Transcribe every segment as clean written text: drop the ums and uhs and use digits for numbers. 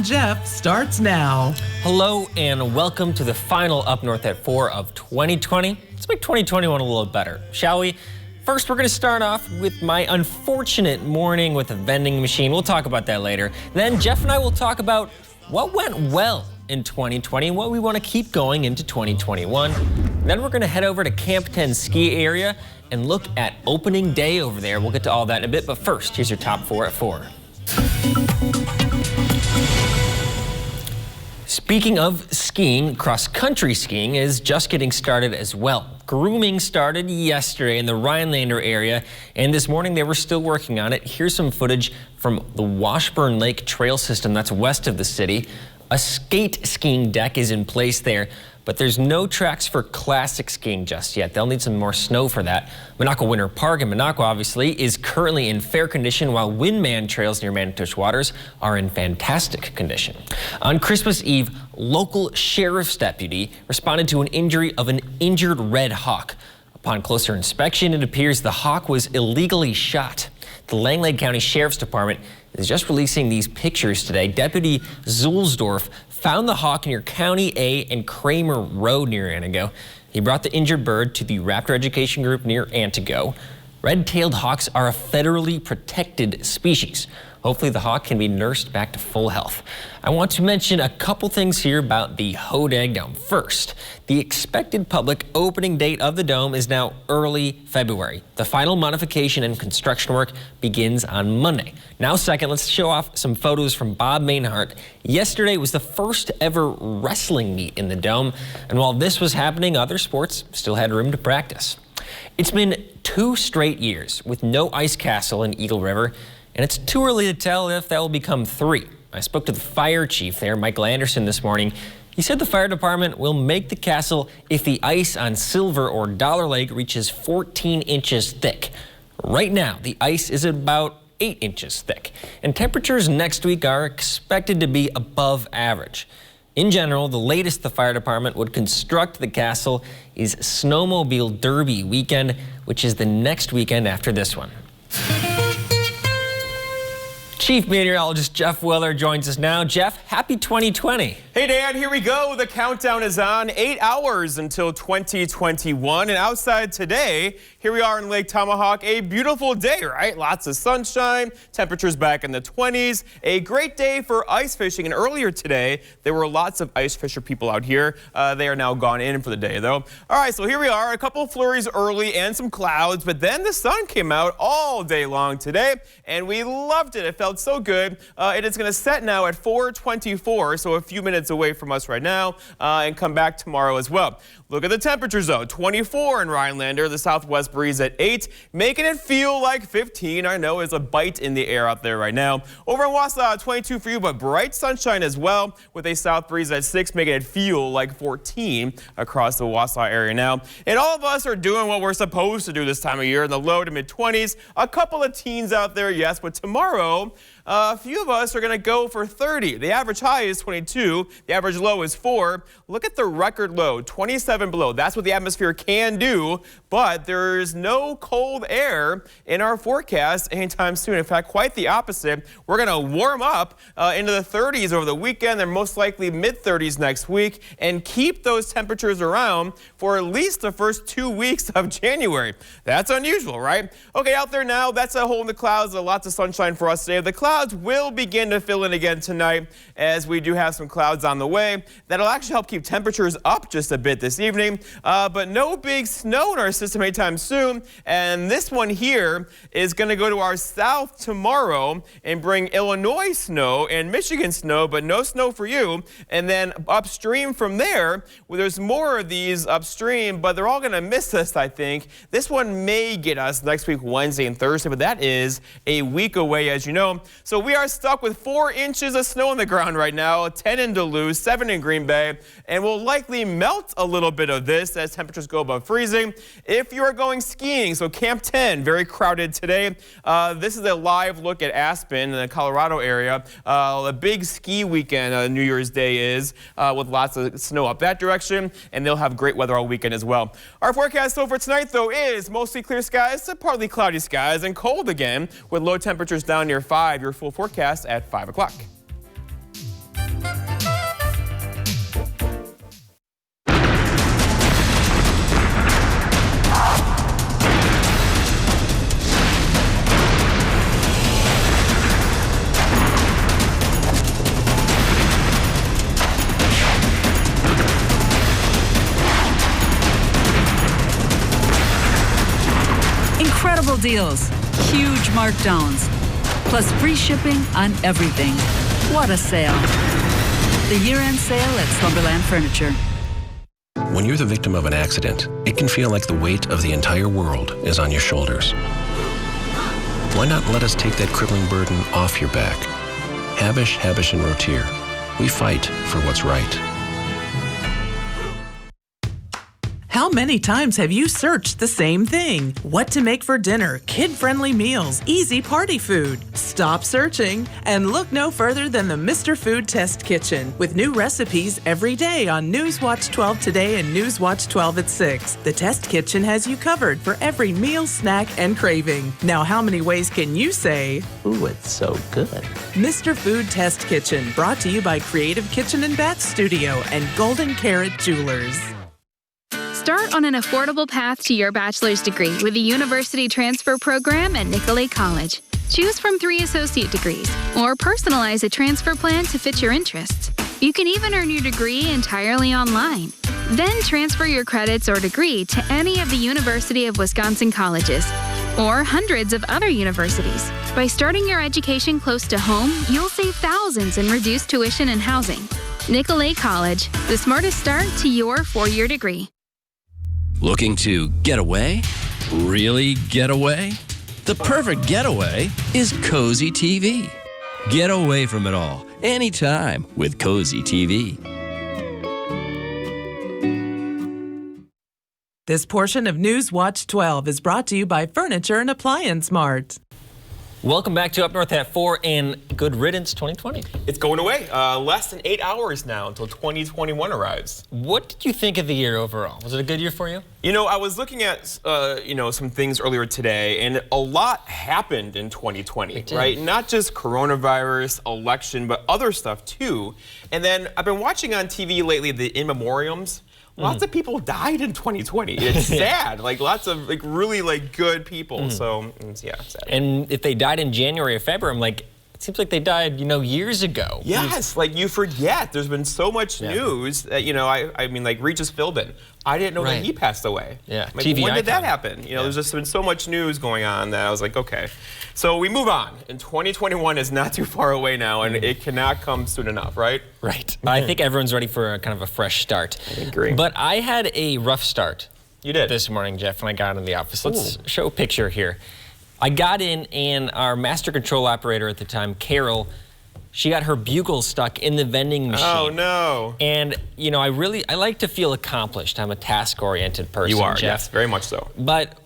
Jeff starts now. Hello and welcome to the final Up North at 4 of 2020. Let's make 2021 a little better, shall we? First, we're going to start off with my unfortunate morning with a vending machine. We'll talk about that later. Then Jeff and I will talk about what went well in 2020 and what we want to keep going into 2021. Then we're going to head over to Camp 10 ski area and look at opening day over there. We'll get to all that in a bit, but first, here's your top 4 at 4. Speaking of skiing, cross-country skiing is just getting started as well. Grooming started yesterday in the Rhinelander area, and this morning they were still working on it. Here's some footage from the Washburn Lake Trail System that's west of the city. A skate skiing deck is in place there, but there's no tracks for classic skiing just yet. They'll need some more snow for that. Minocqua Winter Park in Minocqua, obviously, is currently in fair condition, while Windman trails near Manitosh Waters are in fantastic condition. On Christmas Eve, local sheriff's deputy responded to an injury of an injured red hawk. Upon closer inspection, it appears the hawk was illegally shot. The Langlade County Sheriff's Department is just releasing these pictures today. Deputy Zulsdorf found the hawk near County A and Kramer Road near Antigo. He brought the injured bird to the Raptor Education Group near Antigo. Red-tailed hawks are a federally protected species. Hopefully the hawk can be nursed back to full health. I want to mention a couple things here about the Hodag Dome. First, the expected public opening date of the dome is now early February. The final modification and construction work begins on Monday. Now second, let's show off some photos from Bob Mainhart. Yesterday was the first ever wrestling meet in the dome, and while this was happening, other sports still had room to practice. It's been 2 straight years with no ice castle in Eagle River, and it's too early to tell if that will become 3. I spoke to the fire chief there, Michael Anderson, this morning. He said the fire department will make the castle if the ice on Silver or Dollar Lake reaches 14 inches thick. Right now, the ice is about 8 inches thick, and temperatures next week are expected to be above average. In general, the latest the fire department would construct the castle is Snowmobile Derby weekend, which is the next weekend after this one. Chief Meteorologist Jeff Willer joins us now. Jeff, happy 2020. Hey, Dan, here we go. The countdown is on. 8 hours until 2021. And outside today, here we are in Lake Tomahawk. A beautiful day, right? Lots of sunshine, temperatures back in the 20s. A great day for ice fishing. And earlier today, there were lots of ice fisher people out here. They are now gone in for the day, though. All right, so here we are. A couple of flurries early and some clouds. But then the sun came out all day long today, and we loved it. It felt so good. It is going to set now at 4:24, so a few minutes away from us right now, and come back tomorrow as well. Look at the temperatures, though. 24 in Rhinelander, the southwest breeze at 8, making it feel like 15. I know it's a bite in the air out there right now. Over in Wausau, 22 for you, but bright sunshine as well, with a south breeze at 6, making it feel like 14 across the Wausau area now. And all of us are doing what we're supposed to do this time of year in the low to mid-20s. A couple of teens out there, yes, but tomorrow, a few of us are going to go for 30. The average high is 22. The average low is 4. Look at the record low, 27 below. That's what the atmosphere can do, but there is no cold air in our forecast anytime soon. In fact, quite the opposite. We're going to warm up into the 30s over the weekend. They're most likely mid-30s next week, and keep those temperatures around for at least the first 2 weeks of January. That's unusual, right? Okay, out there now, that's a hole in the clouds. Lots of sunshine for us today. The clouds will begin to fill in again tonight, as we do have some clouds on the way. That'll actually help keep temperatures up just a bit this evening, but no big snow in our system anytime soon. And this one here is going to go to our south tomorrow and bring Illinois snow and Michigan snow, but no snow for you. And then upstream from there, well, there's more of these upstream, but they're all going to miss us, I think. This one may get us next week, Wednesday and Thursday, but that is a week away, as you know. So we are stuck with 4 inches of snow on the ground right now, 10 in Duluth, 7 in Green Bay, and we'll likely melt a little bit of this as temperatures go above freezing. If you are going skiing, so Camp 10, very crowded today. This is a live look at Aspen in the Colorado area. A big ski weekend New Year's Day is, with lots of snow up that direction, and they'll have great weather all weekend as well. Our forecast for tonight, though, is mostly clear skies to partly cloudy skies and cold again, with low temperatures down near 5. Your full forecast at 5 o'clock. deals, huge markdowns, plus free shipping on everything. What a sale. The year-end sale at Slumberland Furniture. When you're the victim of an accident, it can feel like the weight of the entire world is on your shoulders. Why not let us take that crippling burden off your back? Habush, Habush & Rotier. We fight for what's right. How many times have you searched the same thing? What to make for dinner, kid-friendly meals, easy party food. Stop searching and look no further than the Mr. Food Test Kitchen with new recipes every day on Newswatch 12 Today and Newswatch 12 at 6. The Test Kitchen has you covered for every meal, snack, and craving. Now, how many ways can you say, "Ooh, it's so good"? Mr. Food Test Kitchen, brought to you by Creative Kitchen and Bath Studio and Golden Carrot Jewelers. Start on an affordable path to your bachelor's degree with the University Transfer Program at Nicolet College. Choose from 3 associate degrees or personalize a transfer plan to fit your interests. You can even earn your degree entirely online. Then transfer your credits or degree to any of the University of Wisconsin colleges or hundreds of other universities. By starting your education close to home, you'll save thousands in reduced tuition and housing. Nicolet College, the smartest start to your 4-year degree. Looking to get away? Really get away? The perfect getaway is Cozy TV. Get away from it all, anytime with Cozy TV. This portion of Newswatch 12 is brought to you by Furniture and Appliance Mart. Welcome back to Up North at 4 and good riddance 2020. It's going away. Less than 8 hours now until 2021 arrives. What did you think of the year overall? Was it a good year for you? You know, I was looking at, some things earlier today, and a lot happened in 2020, right? Not just coronavirus, election, but other stuff too. And then I've been watching on TV lately the in memoriams. Lots of people died in 2020. It's sad. Like lots of really good people. So yeah, sad. And if they died in January or February, I'm like, it seems like they died, years ago. Yes, like you forget. There's been so much news that, I mean, like Regis Philbin. I didn't know that he passed away. Yeah, like, TV when did that icon. happen? There's just been so much news going on that I was like, okay. So we move on. And 2021 is not too far away now, and it cannot come soon enough, right? Right. I think everyone's ready for a kind of a fresh start. I agree. But I had a rough start. You did? This morning, Jeff, when I got in the office. Let's show a picture here. I got in, and our master control operator at the time, Carol, she got her bugle stuck in the vending machine. Oh, no. And, I like to feel accomplished. I'm a task-oriented person, You are, Jeff. yes, very much so. But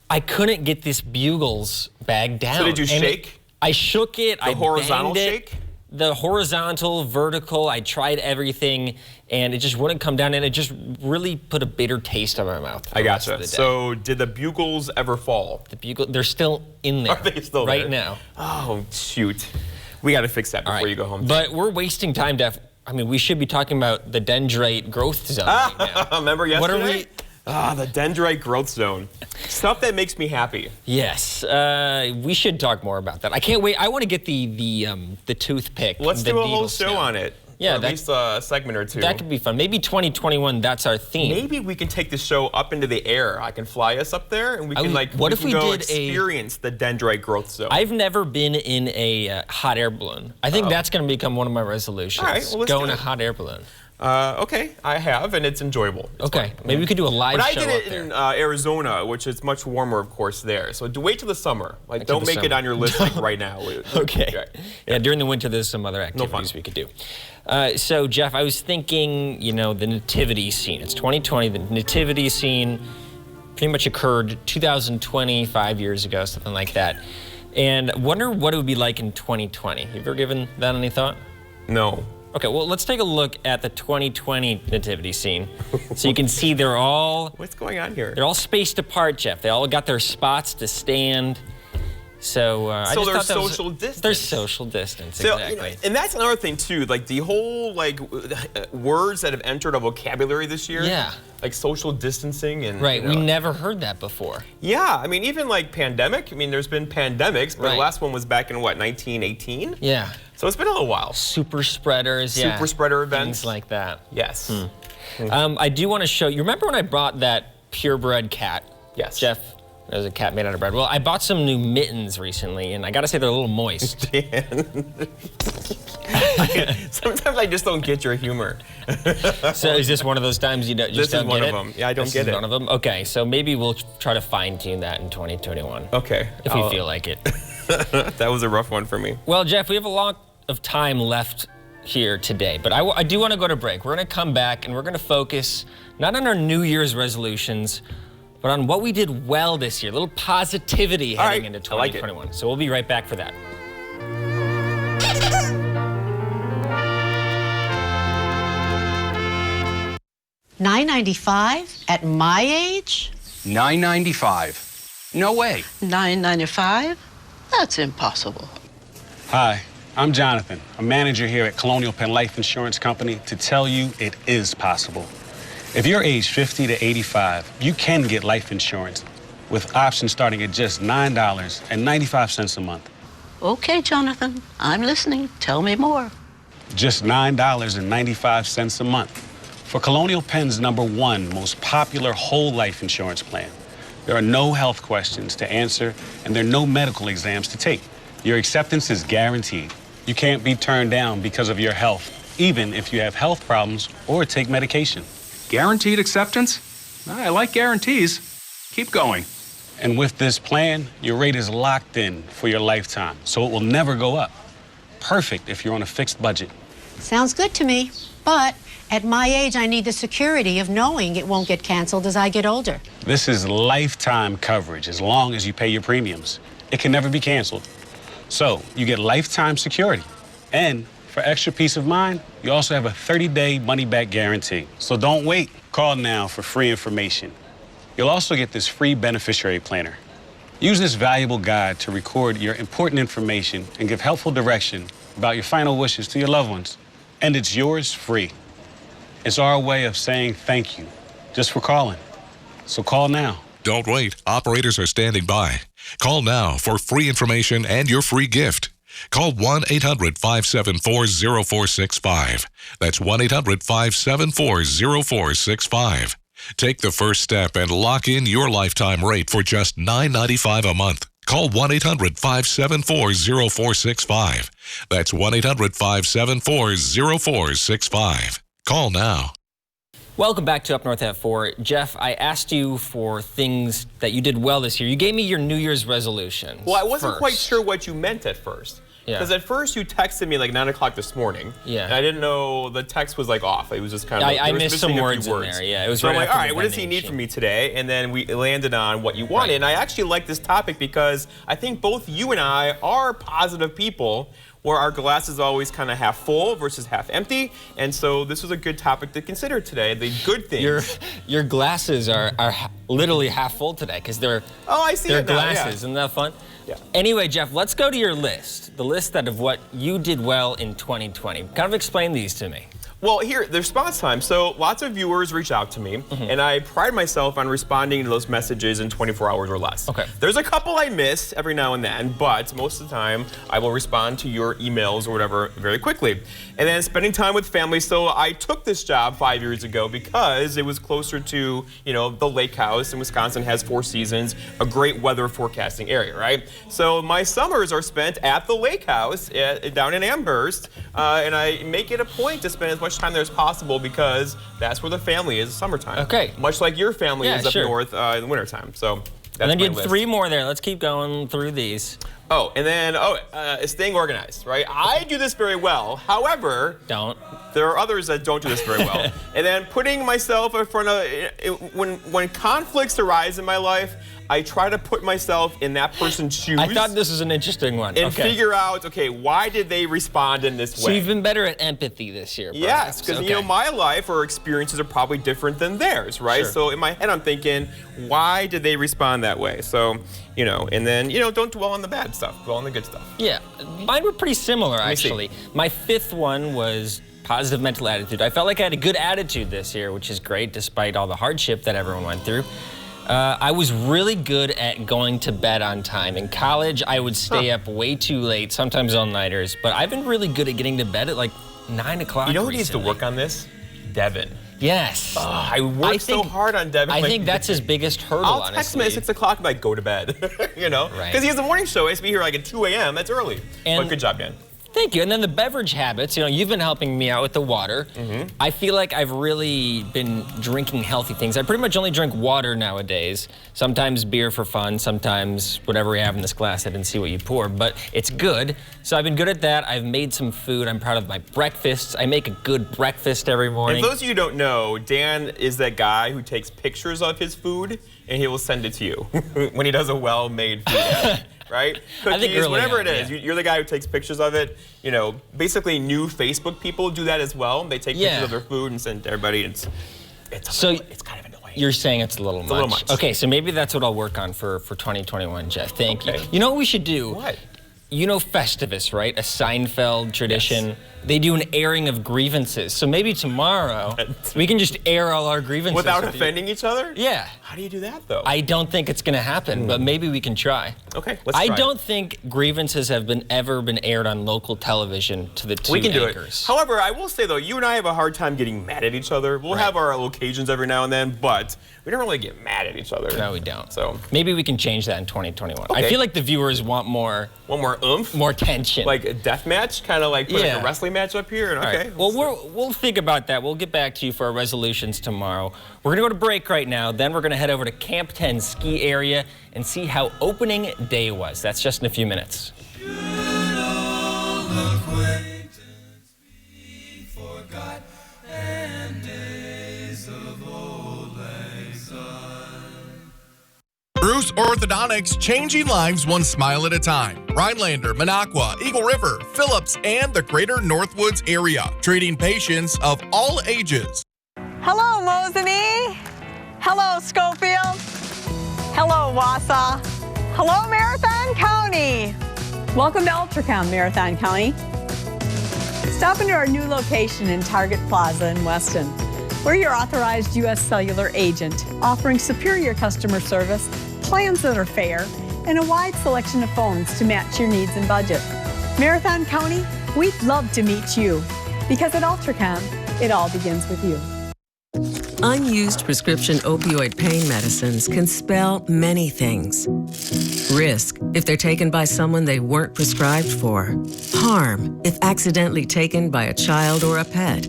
I couldn't get this bugles bag down. So did you shake? I shook it. The horizontal banged it. shake? The horizontal, vertical, I tried everything, and it just wouldn't come down, and it just really put a bitter taste in my mouth. I gotcha. So did the bugles ever fall? The bugle, they're still in there. Are they still there? Right now. Oh, shoot. We got to fix that before you go home. But we're wasting time, Jeff. I mean, we should be talking about the dendrite growth zone right now. Remember yesterday? What are we? The dendrite growth zone. Stuff that makes me happy. Yes, we should talk more about that. I can't wait. I want to get the toothpick. Let's the do a whole needle show snow. on it. Yeah, or at least a segment or two. That could be fun. Maybe 2021, that's our theme. Maybe we can take the show up into the air. I can fly us up there, and we can what if we go did experience the dendrite growth zone. I've never been in a hot air balloon. I think that's going to become one of my resolutions. All right, well, let's go do in a it. hot air balloon. Okay, I have, and it's enjoyable. It's Okay, fun. maybe we could do a live But show I did up it there. in Arizona, which is much warmer, of course, there. So wait till the summer. Like, till don't the make it summer. on your list right now. Okay. Yeah, during the winter, there's some other activities we could do. So, Jeff, I was thinking, the nativity scene. It's 2020. The nativity scene pretty much occurred 2020, 5 years ago, something like that. And I wonder what it would be like in 2020. Have you ever given that any thought? No. Okay, well, let's take a look at the 2020 nativity scene. So you can see they're all What's going on here? spaced apart, Jeff. They all got their spots to stand. So, I So just there's thought that was- social distance. There's social distance, So, exactly. and that's another thing too. Like the whole words that have entered our vocabulary this year. Yeah. Like social distancing and. Right, we never heard that before. Yeah, I mean even like pandemic. I mean there's been pandemics, but Right. the last one was back in what 1918. Yeah. So it's been a little while. Super spreaders, yeah. Super spreader events. Things like that. Yes. I do want to show you. Remember when I brought that purebred cat? Yes. Jeff, There's a cat made out of bread. Well, I bought some new mittens recently, and I gotta say they're a little moist. Sometimes I just don't get your humor. So is this one of those times you just This don't is one get of it? them. Yeah, I don't This get is it. one of them? Okay, so maybe we'll try to fine-tune that in 2021. Okay. If we feel like it. That was a rough one for me. Well, Jeff, we have a lot of time left here today, but I do want to go to break. We're going to come back and we're going to focus not on our New Year's resolutions, but on what we did well this year. A little positivity heading into 2021. So we'll be right back for that. $9.95 at my age? $9.95. No way. $9.95? That's impossible. Hi, I'm Jonathan, a manager here at Colonial Penn Life Insurance Company, to tell you it is possible. If you're age 50 to 85, you can get life insurance with options starting at just $9.95 a month. Okay, Jonathan, I'm listening. Tell me more. Just $9.95 a month for Colonial Penn's #1 most popular whole life insurance plan. There are no health questions to answer, and there are no medical exams to take. Your acceptance is guaranteed. You can't be turned down because of your health, even if you have health problems or take medication. Guaranteed acceptance? I like guarantees. Keep going. And with this plan, your rate is locked in for your lifetime, so it will never go up. Perfect if you're on a fixed budget. Sounds good to me, but at my age, I need the security of knowing it won't get canceled as I get older. This is lifetime coverage as long as you pay your premiums. It can never be canceled. So you get lifetime security. And for extra peace of mind, you also have a 30-day money-back guarantee. So don't wait. Call now for free information. You'll also get this free beneficiary planner. Use this valuable guide to record your important information and give helpful direction about your final wishes to your loved ones. And it's yours free. It's our way of saying thank you just for calling. So call now. Don't wait. Operators are standing by. Call now for free information and your free gift. Call 1-800-574-0465. That's 1-800-574-0465. Take the first step and lock in your lifetime rate for just $9.95 a month. Call 1-800-574-0465. That's 1-800-574-0465. Call now. Welcome back to Up North at 4. Jeff, I asked you for things that you did well this year. You gave me your New Year's resolutions. Well, I wasn't quite sure what you meant at first. Because at first you texted me like 9 o'clock this morning. Yeah. And I didn't know the text was like off. It was just kind of I missed some words in there. Yeah, it was so right I'm like, after all right, the what does he vending need machine. from me today? And then we landed on what you wanted. Right. And I actually like this topic because I think both you and I are positive people where our glass is always kind of half full versus half empty. And so this was a good topic to consider today, the good things. Your glasses are literally half full today because they're I see they're it now, glasses. yeah. Isn't that fun? Yeah. Anyway, Jeff, let's go to your list. The list of what you did well in 2020. Kind of explain these to me. Well, here, the response time. So lots of viewers reach out to me, and I pride myself on responding to those messages in 24 hours or less. Okay. There's a couple I miss every now and then, but most of the time I will respond to your emails or whatever very quickly. And then spending time with family. So I took this job 5 years ago because it was closer to, the lake house, and Wisconsin has 4 seasons, a great weather forecasting area, right? So my summers are spent at the lake house down in Amherst, and I make it a point to spend as much time there as possible because that's where the family is summertime. Okay. Much like your family is up sure. north in the wintertime. So that's And then my you had list. 3 more there. Let's keep going through these. Oh, and then staying organized, right? I do this very well. However, there are others that don't do this very well. And then putting myself in front of when conflicts arise in my life, I try to put myself in that person's shoes. I thought this was an interesting one. And figure out, okay, why did they respond in this way? So you've been better at empathy this year, Yes, perhaps. because my life or experiences are probably different than theirs, right? Sure. So in my head, I'm thinking, why did they respond that way? So, and then, don't dwell on the bad stuff, dwell on the good stuff. Yeah, mine were pretty similar, actually. My 5th one was positive mental attitude. I felt like I had a good attitude this year, which is great, despite all the hardship that everyone went through. I was really good at going to bed on time. In college, I would stay up way too late, sometimes all-nighters, but I've been really good at getting to bed at like 9 o'clock You know who needs to work on this? Devin. Yes. I worked so hard on Devin. I think that's his biggest hurdle, I'll text him at 6 o'clock and like, go to bed, you know? Right. Because he has the morning show. He has to be here like at 2 a.m. That's early. But good job, Dan. Thank you. And then the beverage habits, you know, you've been helping me out with the water. I feel like I've really been drinking healthy things. I pretty much only drink water nowadays. Sometimes beer for fun, sometimes whatever we have in this glass. I didn't see what you pour, but it's good. So I've been good at that. I've made some food. I'm proud of my breakfasts. I make a good breakfast every morning. And for those of you who don't know, Dan is that guy who takes pictures of his food and he will send it to you when he does a well-made food ad. Right? Cookies, whatever it is. You're the guy who takes pictures of it. You know, basically new Facebook people do that as well. They take pictures of their food and send it to everybody. It's kind of annoying. You're saying it's a little much. Okay, so maybe that's what I'll work on for 2021, Jeff. Thank you. You know what we should do? What? You know Festivus, right? A Seinfeld tradition. Yes. They do an airing of grievances. So maybe tomorrow we can just air all our grievances. Without offending each other? Yeah. How do you do that, though? I don't think it's going to happen, but maybe we can try. Okay, let's try. I don't think grievances have ever been aired on local television to the two We can do anchors. it. However, I will say, though, you and I have a hard time getting mad at each other. We'll have our occasions every now and then, but we don't really get mad at each other. No, we don't. So maybe we can change that in 2021. Okay. I feel like the viewers want more oomph? More tension. Like a death match? Kind of like put like a wrestling match up here? And okay. Well, we'll think about that. We'll get back to you for our resolutions tomorrow. We're going to go to break right now. Then we're going to head over to Camp 10 ski area and see how opening day was. That's just in a few minutes. Bruce Orthodontics, changing lives one smile at a time. Rhinelander, Minocqua, Eagle River, Phillips, and the greater Northwoods area. Treating patients of all ages. Hello, Mosinee. Hello, Schofield. Hello, Wausau. Hello, Marathon County. Welcome to Ultracom, Marathon County. Stop into our new location in Target Plaza in Weston. We're your authorized U.S. cellular agent, offering superior customer service, plans that are fair, and a wide selection of phones to match your needs and budget. Marathon County, we'd love to meet you, because at Ultracom, it all begins with you. Unused prescription opioid pain medicines can spell many things. Risk, if they're taken by someone they weren't prescribed for. Harm, if accidentally taken by a child or a pet.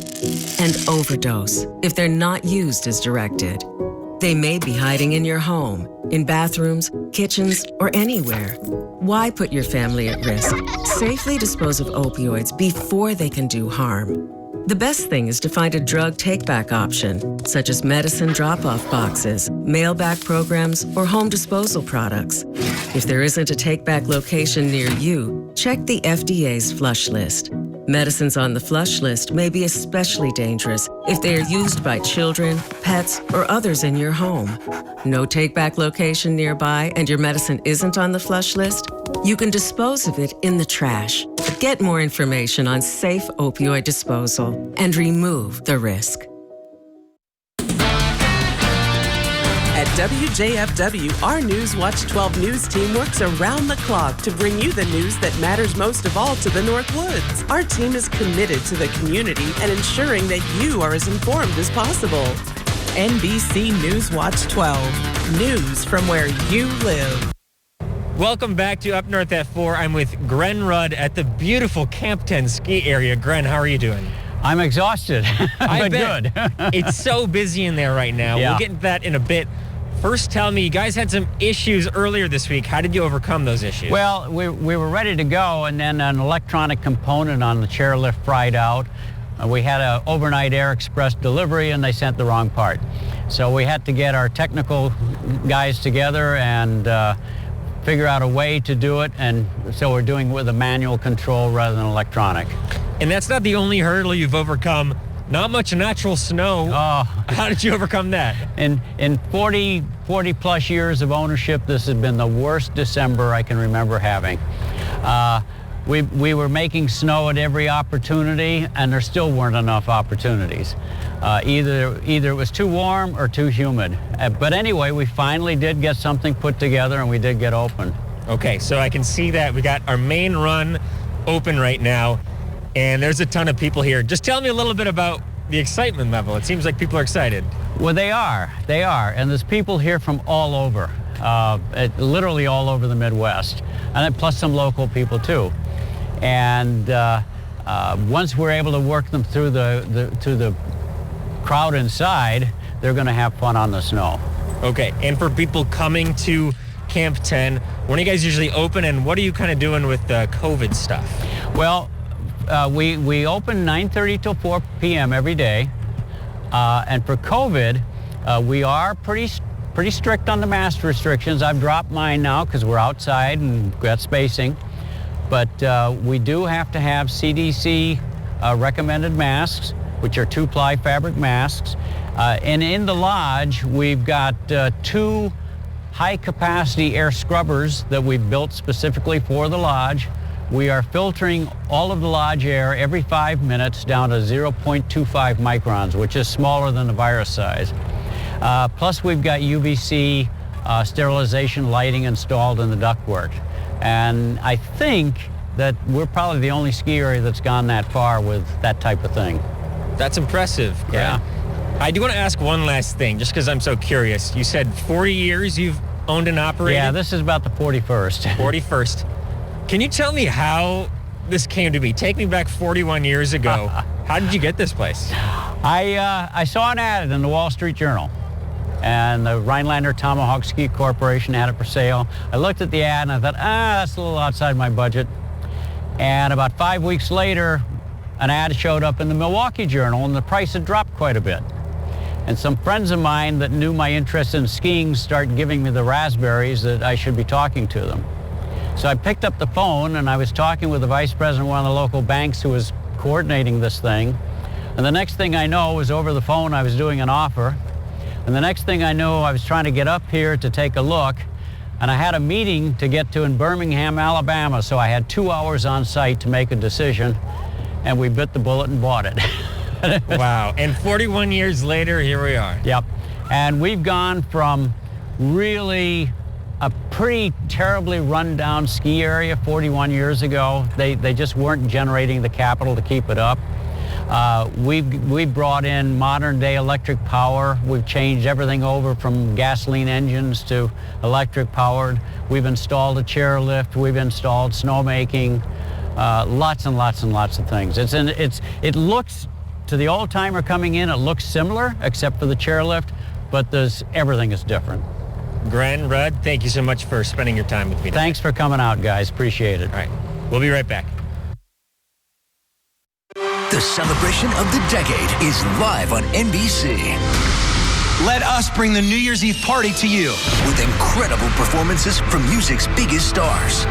And overdose, if they're not used as directed. They may be hiding in your home, in bathrooms, kitchens, or anywhere. Why put your family at risk? Safely dispose of opioids before they can do harm. The best thing is to find a drug take-back option, such as medicine drop-off boxes, mail-back programs, or home disposal products. If there isn't a take-back location near you, check the FDA's flush list. Medicines on the flush list may be especially dangerous if they are used by children, pets, or others in your home. No take-back location nearby and your medicine isn't on the flush list? You can dispose of it in the trash. Get more information on safe opioid disposal and remove the risk. At WJFW, our Newswatch 12 News team works around the clock to bring you the news that matters most of all to the Northwoods. Our team is committed to the community and ensuring that you are as informed as possible. NBC Newswatch 12, news from where you live. Welcome back to Up North at 4. I'm with Gren Rudd at the beautiful Camp 10 ski area. Gren, how are you doing? I'm exhausted, but good. It's so busy in there right now. Yeah. We'll get into that in a bit. First, tell me, you guys had some issues earlier this week. How did you overcome those issues? Well, we were ready to go, and then an electronic component on the chairlift fried out. We had an overnight Air Express delivery, and they sent the wrong part. So we had to get our technical guys together and figure out a way to do it, and so we're doing it with a manual control rather than electronic. And that's not the only hurdle you've overcome. Not much natural snow. Oh. How did you overcome that? In 40 plus years of ownership, this has been the worst December I can remember having. We were making snow at every opportunity, and there still weren't enough opportunities. Either it was too warm or too humid. But anyway, we finally did get something put together, and we did get open. Okay, so I can see that we got our main run open right now, and there's a ton of people here. Just tell me a little bit about the excitement level. It seems like people are excited. Well, they are. They are. And there's people here from all over, literally all over the Midwest, and then plus some local people too. And once we're able to work them through the crowd inside, they're going to have fun on the snow. Okay. And for people coming to Camp 10, when are you guys usually open, and what are you kind of doing with the COVID stuff? Well, we open 9:30 till 4 p.m. every day. And for COVID, we are pretty strict on the mask restrictions. I've dropped mine now because we're outside and got spacing. But we do have to have CDC recommended masks, which are 2-ply fabric masks. And in the lodge, we've got 2 high-capacity air scrubbers that we've built specifically for the lodge. We are filtering all of the lodge air every 5 minutes down to 0.25 microns, which is smaller than the virus size. Plus, we've got UVC sterilization lighting installed in the ductwork. And I think that we're probably the only ski area that's gone that far with that type of thing. That's impressive. Yeah. I do want to ask one last thing, just because I'm so curious. You said 40 years you've owned and operated? Yeah, this is about the 41st. 41st. Can you tell me how this came to be? Take me back 41 years ago. How did you get this place? I saw an ad in the Wall Street Journal, and the Rhinelander Tomahawk Ski Corporation had it for sale. I looked at the ad and I thought, that's a little outside my budget. And about 5 weeks later, an ad showed up in the Milwaukee Journal, and the price had dropped quite a bit. And some friends of mine that knew my interest in skiing started giving me the raspberries that I should be talking to them. So I picked up the phone, and I was talking with the vice president of one of the local banks who was coordinating this thing. And the next thing I know was over the phone, I was doing an offer. And the next thing I knew, I was trying to get up here to take a look. And I had a meeting to get to in Birmingham, Alabama. So I had 2 hours on site to make a decision. And we bit the bullet and bought it. Wow. And 41 years later, here we are. Yep. And we've gone from really a pretty terribly run-down ski area 41 years ago. They just weren't generating the capital to keep it up. We've brought in modern-day electric power. We've changed everything over from gasoline engines to electric-powered. We've installed a chairlift. We've installed snowmaking. Lots and lots and lots of things. It looks, to the old-timer coming in, it looks similar, except for the chairlift, but everything is different. Gren, Rudd, thank you so much for spending your time with me today. Thanks for coming out, guys. Appreciate it. All right. We'll be right back. The celebration of the decade is live on NBC. Let us bring the New Year's Eve party to you. With incredible performances from music's biggest stars.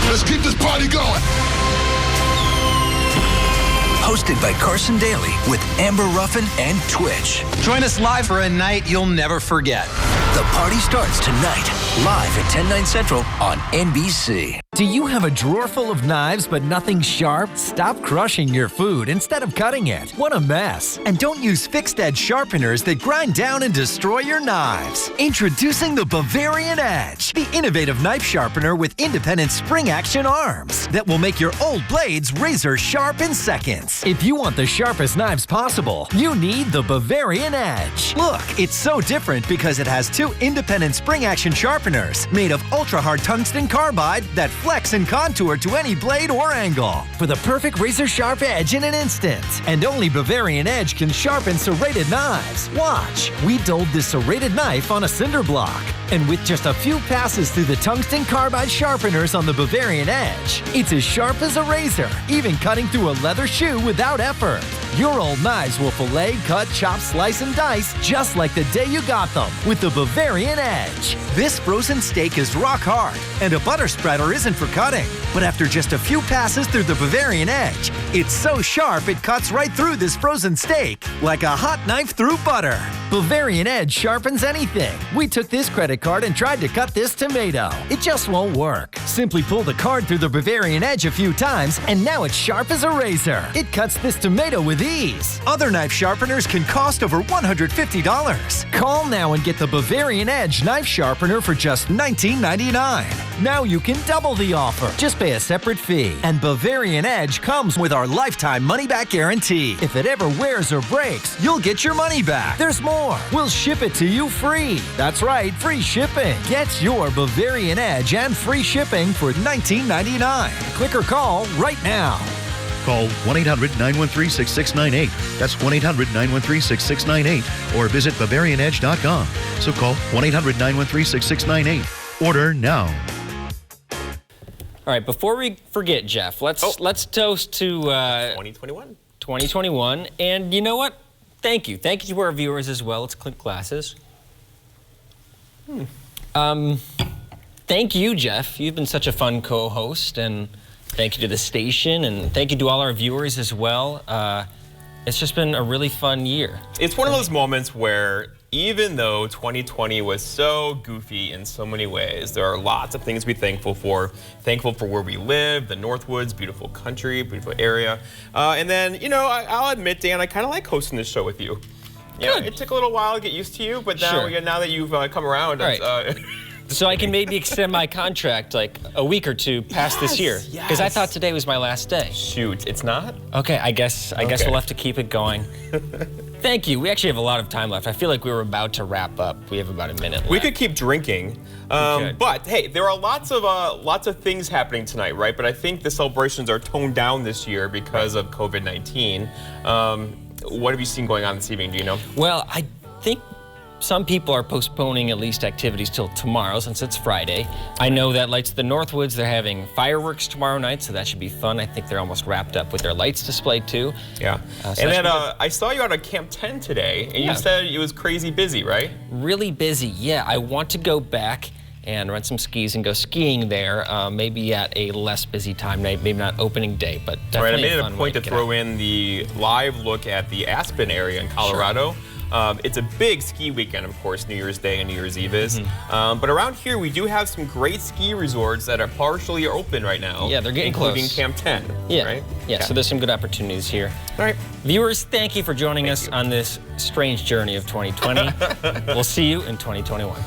Let's keep this party going. Hosted by Carson Daly with Amber Ruffin and Twitch. Join us live for a night you'll never forget. The party starts tonight, live at 10, 9 Central on NBC. Do you have a drawer full of knives but nothing sharp? Stop crushing your food instead of cutting it. What a mess. And don't use fixed edge sharpeners that grind down and destroy your knives. Introducing the Bavarian Edge, the innovative knife sharpener with independent spring action arms that will make your old blades razor sharp in seconds. If you want the sharpest knives possible, you need the Bavarian Edge. Look, it's so different because it has 2 independent spring action sharpeners made of ultra hard tungsten carbide that flex and contour to any blade or angle for the perfect razor sharp edge in an instant. And only Bavarian Edge can sharpen serrated knives. Watch, we dulled this serrated knife on a cinder block. And with just a few passes through the tungsten carbide sharpeners on the Bavarian Edge, it's as sharp as a razor, even cutting through a leather shoe without effort. Your old knives will fillet, cut, chop, slice, and dice just like the day you got them with the Bavarian Edge. This frozen steak is rock hard, and a butter spreader isn't for cutting. But after just a few passes through the Bavarian Edge, it's so sharp it cuts right through this frozen steak like a hot knife through butter. Bavarian Edge sharpens anything. We took this credit card and tried to cut this tomato. It just won't work. Simply pull the card through the Bavarian Edge a few times, and now it's sharp as a razor. It cuts this tomato with ease. Other knife sharpeners can cost over $150. Call now and get the Bavarian Edge knife sharpener for just $19.99. Now you can double the offer. Just pay a separate fee. And Bavarian Edge comes with our lifetime money-back guarantee. If it ever wears or breaks, you'll get your money back. There's more. We'll ship it to you free. That's right, free shipping. Get your Bavarian Edge and free shipping for $19.99. Click or call right now. Call 1-800-913-6698. That's 1-800-913-6698. Or visit BavarianEdge.com. So call 1-800-913-6698. Order now. All right, before we forget, Jeff, let's toast to 2021. 2021. And you know what? Thank you. Thank you to our viewers as well. Let's click glasses. Thank you, Jeff. You've been such a fun co-host, and thank you to the station, and thank you to all our viewers as well. It's just been a really fun year. It's one of those moments where even though 2020 was so goofy in so many ways, there are lots of things to be thankful for. Thankful for where we live, the Northwoods, beautiful country, beautiful area. And then, you know, I'll admit, Dan, I kind of like hosting this show with you. Yeah, it took a little while to get used to you, but now, now that you've come around, right. So I can maybe extend my contract like a week or two past this year, because I thought today was my last day. Shoot, it's not? Okay, I guess we'll have to keep it going. Thank you. We actually have a lot of time left. I feel like we were about to wrap up. We have about a minute left. We could keep drinking, but hey, there are lots of things happening tonight, right? But I think the celebrations are toned down this year because of COVID-19. What have you seen going on this evening? Do you know? Well, I think some people are postponing at least activities till tomorrow since it's Friday. I know that Lights of the Northwoods, they're having fireworks tomorrow night, so that should be fun. I think they're almost wrapped up with their lights display too. Yeah. And then I saw you out at Camp 10 today, and you said it was crazy busy, right? Really busy, yeah. I want to go back and rent some skis and go skiing there, maybe at a less busy time, maybe not opening day, but definitely I made it a point to throw in the live look at the Aspen area in Colorado. Sure. It's a big ski weekend, of course, New Year's Day and New Year's Eve is. But around here, we do have some great ski resorts that are partially open right now. Yeah, they're getting including close. Camp 10, yeah. right? Yeah, so there's some good opportunities here. All right. Viewers, thank you for joining us on this strange journey of 2020. We'll see you in 2021.